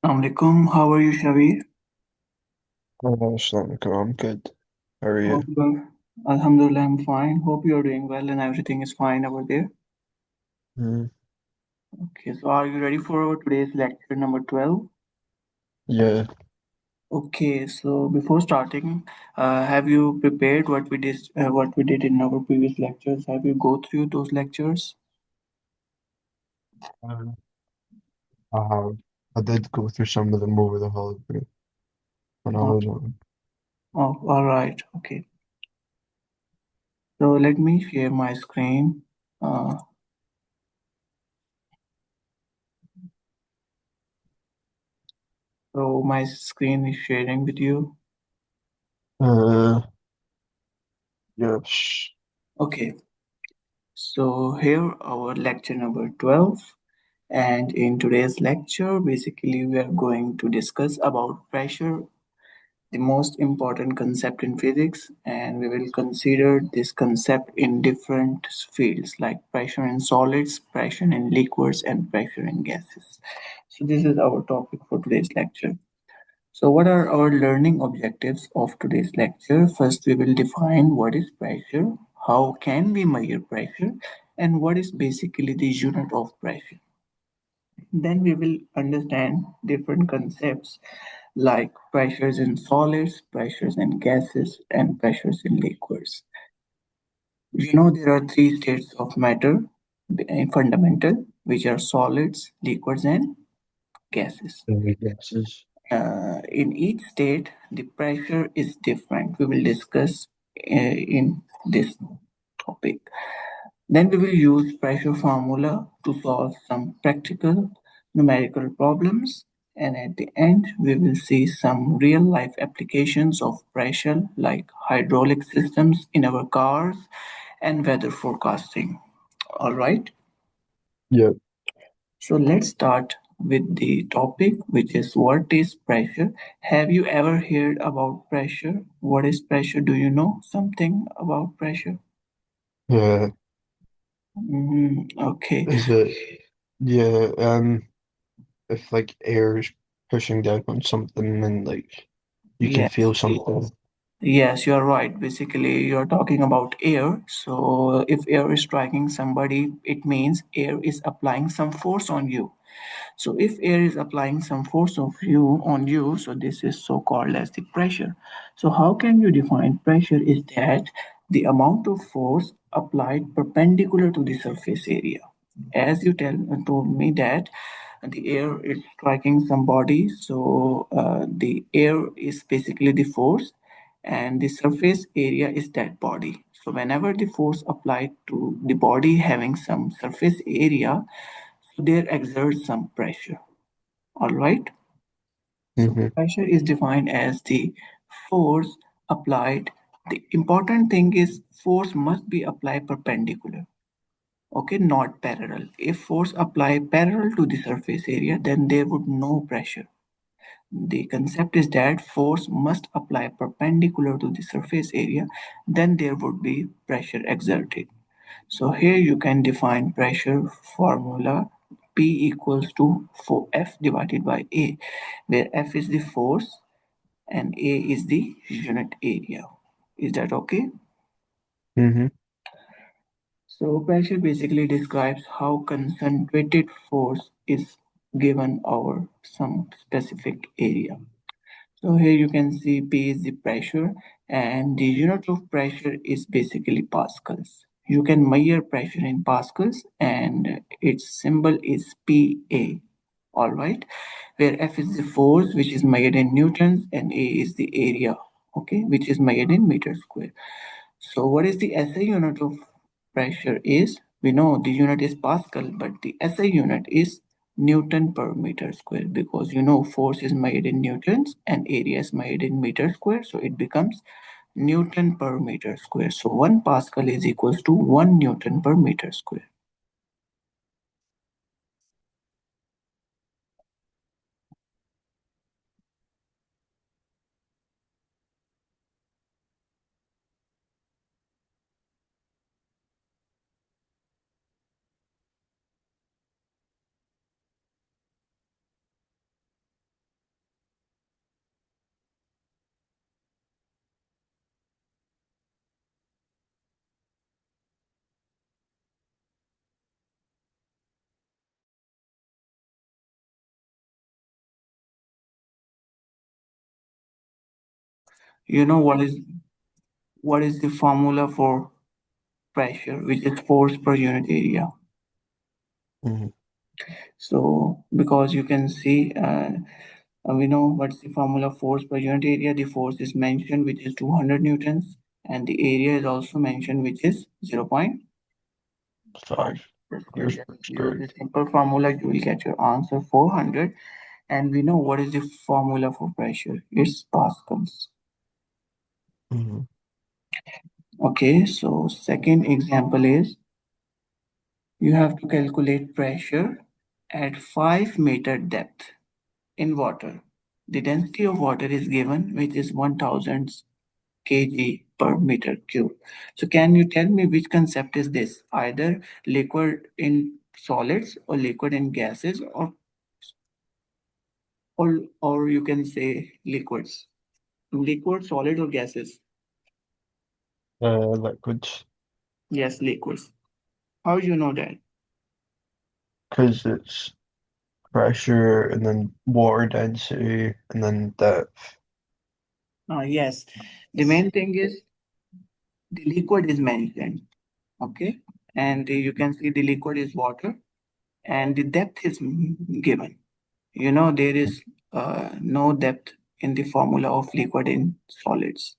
Assalamualaikum. How are you, Shabir? Assalamualaikum. I'm good. How are you? Hope you're, Alhamdulillah, I'm fine. Hope you're doing well and everything is fine over there. Mm, Okay, so are you ready for our today's lecture number 12? yeah. Okay, so before starting, have you prepared what we did in our previous lectures? Have you go through those lectures? Um, I have. I did go through some of them over the holiday when I Oh, was on. all right. Okay. So let me share my screen. Uh, so my screen is sharing with you. Uh, yes. Okay. So here our lecture number 12. And in today's lecture, basically, we are going to discuss about pressure, the most important concept in physics, and we will consider this concept in different fields like pressure in solids, pressure in liquids, and pressure in gases. So this is our topic for today's lecture. So what are our learning objectives of today's lecture? First, we will define what is pressure, how can we measure pressure, and what is basically the unit of pressure. Then we will understand different concepts like pressures in solids, pressures in gases, and pressures in liquids. You know there are three states of matter fundamental, which are solids, liquids, and gases. Any guesses? In each state, the pressure is different. We will discuss in this topic. Then we will use pressure formula to solve some practical numerical problems. And at the end, we will see some real life applications of pressure like hydraulic systems in our cars and weather forecasting. All right. Yeah. So let's start with the topic, which is what is pressure? Have you ever heard about pressure? What is pressure? Do you know something about pressure? Yeah. Okay. Is it? Yeah. If like air is pushing down on something and like you can Yes. feel something. Yes, you're right. Basically, you're talking about air. So, if air is striking somebody, it means air is applying some force on you. So, if air is applying some force of you on you, so this is so called as the pressure. So, how can you define pressure? Is that the amount of force applied perpendicular to the surface area? As you told me that the air is striking somebody, so the air is basically the force and the surface area is that body. So whenever the force applied to the body having some surface area, so there exerts some pressure. All right. So Mm-hmm. pressure is defined as the force applied. The important thing is force must be applied perpendicular. Okay, not parallel. If force applied parallel to the surface area, then there would no pressure. The concept is that force must apply perpendicular to the surface area, then there would be pressure exerted. So here you can define pressure formula P equals to for F divided by A, where F is the force and A is the unit area. Is that okay? Mm-hmm. So pressure basically describes how concentrated force is given over some specific area. So here you can see P is the pressure and the unit of pressure is basically pascals. You can measure pressure in pascals and its symbol is PA. Alright, where F is the force which is measured in newtons and A is the area, okay, which is measured in meters square. So what is the SI unit of pressure is? We know the unit is Pascal, but the SI unit is Newton per meter square because you know force is made in newtons and area is made in meter square, so it becomes Newton per meter square. So 1 Pascal is equals to 1 Newton per meter square. You know what is the formula for pressure, which is force per unit area. Mm-hmm. So because you can see, we know what's the formula force per unit area. The force is mentioned, which is 200 newtons, and the area is also mentioned, which is 0.5 5 per square. years per Just use square. the simple formula, you will get your answer 400. And we know what is the formula for pressure. It's pascals. Mm-hmm. Okay, so second example is you have to calculate pressure at 5-meter depth in water. The density of water is given, which is 1000 kg per meter cube. So can you tell me which concept is this? Either liquid in solids or liquid in gases, or you can say liquids. Liquid, solid, or gases? Liquids, Yes, liquids. How you know that? because it's pressure and then water density and then depth. Yes. The main thing is the liquid is mentioned. Okay. And you can see the liquid is water and the depth is given. You know, there is no depth in the formula of liquid in solids.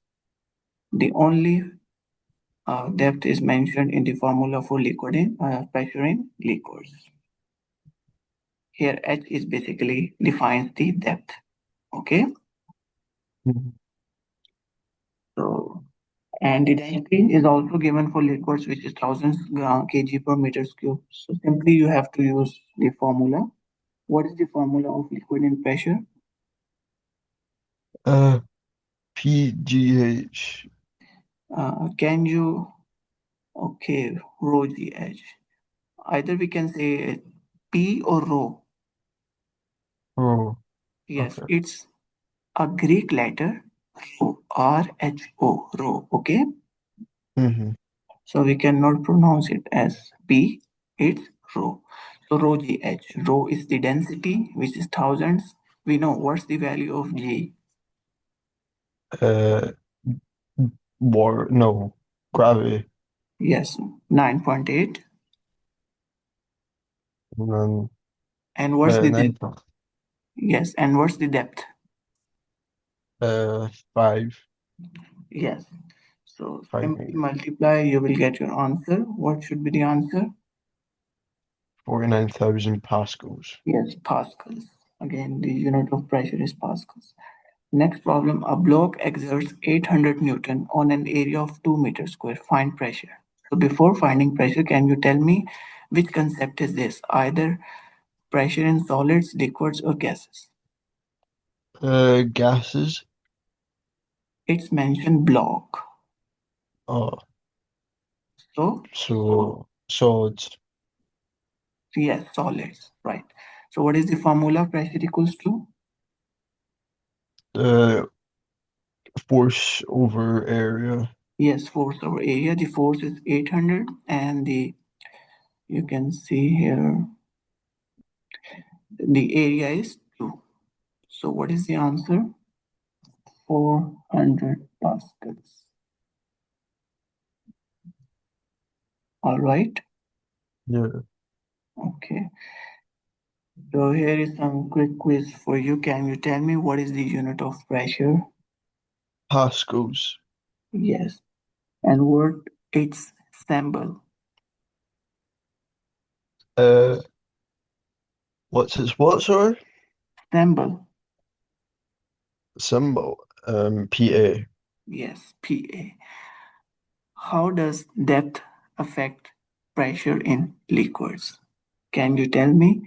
The only depth is mentioned in the formula for liquid in pressure in liquids. Here, H is basically defines the depth. Okay. Mhm. So, and the density is also given for liquids, which is thousands kg per meters cube. So simply you have to use the formula. What is the formula of liquid in pressure? Uh, PGH. Can you, okay, rho gh. Either we can say P or rho. Oh, Yes, okay. it's a Greek letter rho, R-H-O, rho. Okay, Mm-hmm. so we cannot pronounce it as P. It's rho. So rho gh. Rho is the density, which is thousands. We know what's the value of G. Uh, War, no, gravity, Yes, 9.8. and then And what's the and depth? then Yes, and what's the depth? 5 Yes. So 5 simply meters, multiply, you will get your answer. What should be the answer? 49,000 pascals. Yes, pascals. Again, the unit of pressure is pascals. Next problem, a block exerts 800 Newton on an area of 2 meters square. Find pressure. So before finding pressure, can you tell me which concept is this? Either pressure in solids, liquids, or gases? Gases. It's mentioned block. Oh, So so it's yes, solids, right. So what is the formula? Pressure equals to? uh force over area. Yes, force over area. The force is 800 and the you can see here the area is 2. So what is the answer? 400 pascals. All right. Yeah, Okay. So here is some quick quiz for you. Can you tell me what is the unit of pressure? pascals. Yes. And what its symbol? Uh, what's its what? Sorry, Symbol. symbol. PA. Yes, PA. How does depth affect pressure in liquids? Can you tell me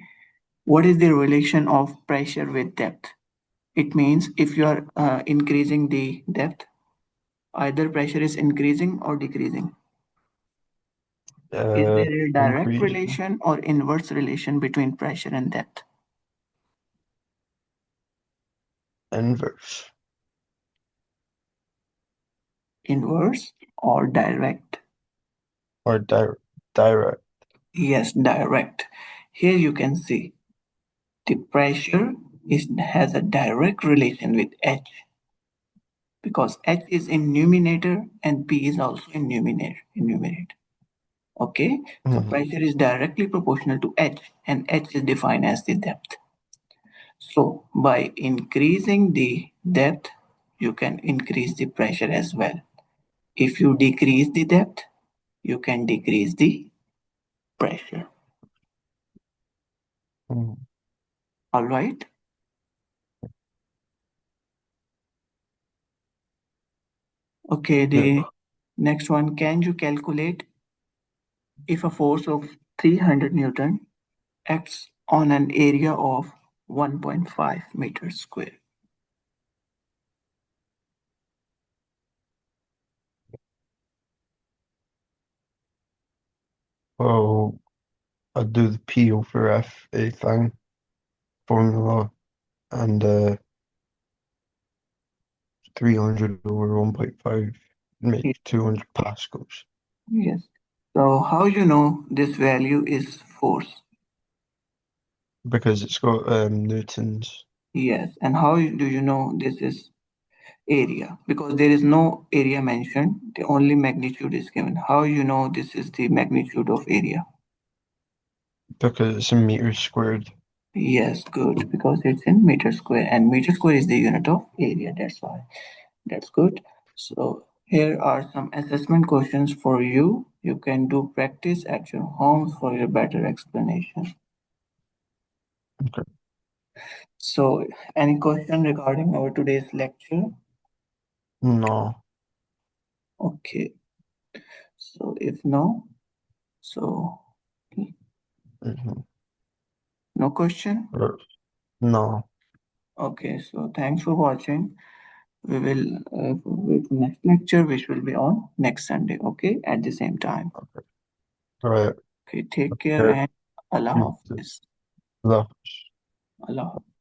what is the relation of pressure with depth? It means if you are increasing the depth, either pressure is increasing or decreasing. Is Uh, there a direct Increasing. relation or inverse relation between pressure and depth? Inverse. Inverse or direct? Or direct. Yes, direct. Here you can see the pressure has a direct relation with H. because H is in numerator and P is also in numerator. Okay, so Mm-hmm. pressure is directly proportional to H, and H is defined as the depth. So by increasing the depth, you can increase the pressure as well. If you decrease the depth, you can decrease the pressure. Mm-hmm. All right. Okay, Yeah. the next one, can you calculate if a force of 300 Newton acts on an area of 1.5 meters square? Well, I do the P over F A thing formula and 300 over 1.5 make Ye- 200 pascals Yes. So how you know this value is force? because it's got newtons Yes. And how do you know this is area? Because there is no area mentioned, the only magnitude is given. How you know this is the magnitude of area? because it's in meters squared. Yes, good, because it's in meter square, and meter square is the unit of area. That's why. That's good. So here are some assessment questions for you. You can do practice at your homes for your better explanation. Okay. So any question regarding our today's lecture? No. Okay. So if no, so Hmm. no question. No. Okay. So thanks for watching. We will with next lecture, which will be on next Sunday. Okay, at the same time. Okay. All right. Okay. Take care Okay. and Allah You Hafiz. too. Allah Hafiz.